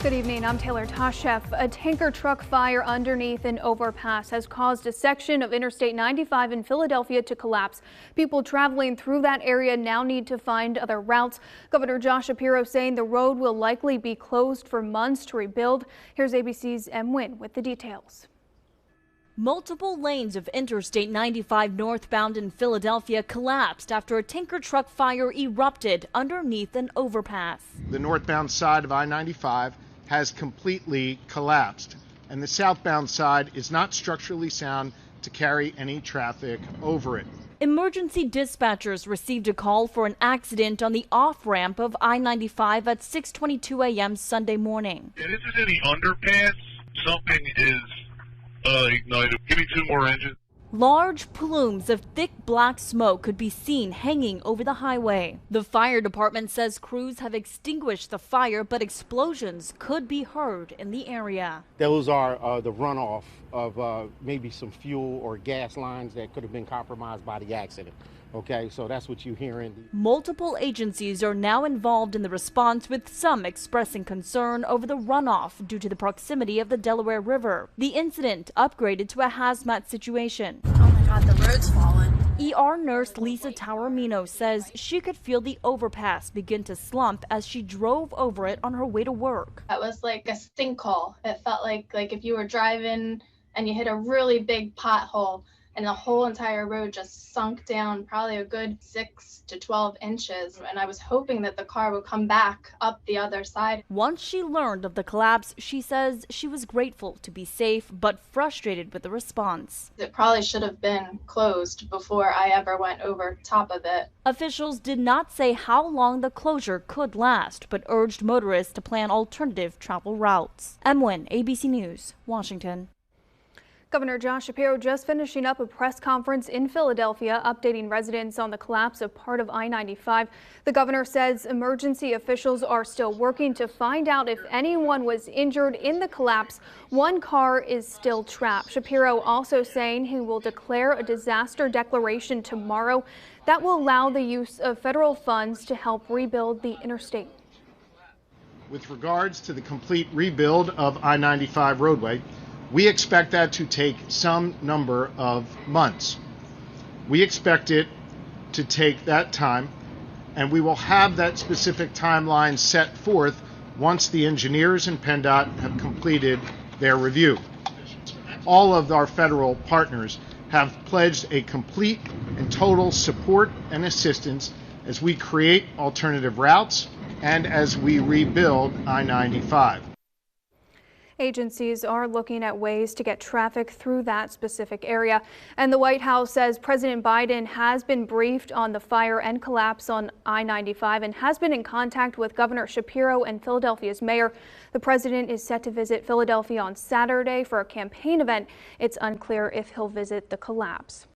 Good evening, I'm Taylor Toshef. A tanker truck fire underneath an overpass has caused a section of Interstate 95 in Philadelphia to collapse. People traveling through that area now need to find other routes. Governor Josh Shapiro saying the road will likely be closed for months to rebuild. Here's ABC's M. Nguyen with the details. Multiple lanes of Interstate 95 northbound in Philadelphia collapsed after a tanker truck fire erupted underneath an overpass. The northbound side of I-95 has completely collapsed, and the southbound side is not structurally sound to carry any traffic over it. Emergency dispatchers received a call for an accident on the off-ramp of I-95 at 6:22 a.m. Sunday morning. This is in the underpass. Something is ignited. Give me 2 more engines. Large plumes of thick black smoke could be seen hanging over the highway. The fire department says crews have extinguished the fire, but explosions could be heard in the area. Those are the runoff of maybe some fuel or gas lines that could have been compromised by the accident. Okay, so that's what you're hearing. Multiple agencies are now involved in the response, with some expressing concern over the runoff due to the proximity of the Delaware River. The incident upgraded to a hazmat situation. Oh my God, the road's fallen. ER nurse Lisa Taormino says she could feel the overpass begin to slump as she drove over it on her way to work. That was like a sinkhole. It felt like if you were driving and you hit a really big pothole, and the whole entire road just sunk down probably a good 6 to 12 inches. And I was hoping that the car would come back up the other side. Once she learned of the collapse, she says she was grateful to be safe, but frustrated with the response. It probably should have been closed before I ever went over top of it. Officials did not say how long the closure could last, but urged motorists to plan alternative travel routes. M. Nguyen, ABC News, Washington. Governor Josh Shapiro just finishing up a press conference in Philadelphia, updating residents on the collapse of part of I-95. The governor says emergency officials are still working to find out if anyone was injured in the collapse. One car is still trapped. Shapiro also saying he will declare a disaster declaration tomorrow that will allow the use of federal funds to help rebuild the interstate. With regards to the complete rebuild of I-95 roadway, we expect that to take some number of months. We expect it to take that time, and we will have that specific timeline set forth once the engineers in PennDOT have completed their review. All of our federal partners have pledged a complete and total support and assistance as we create alternative routes and as we rebuild I-95. Agencies are looking at ways to get traffic through that specific area. And the White House says President Biden has been briefed on the fire and collapse on I-95 and has been in contact with Governor Shapiro and Philadelphia's mayor. The president is set to visit Philadelphia on Saturday for a campaign event. It's unclear if he'll visit the collapse.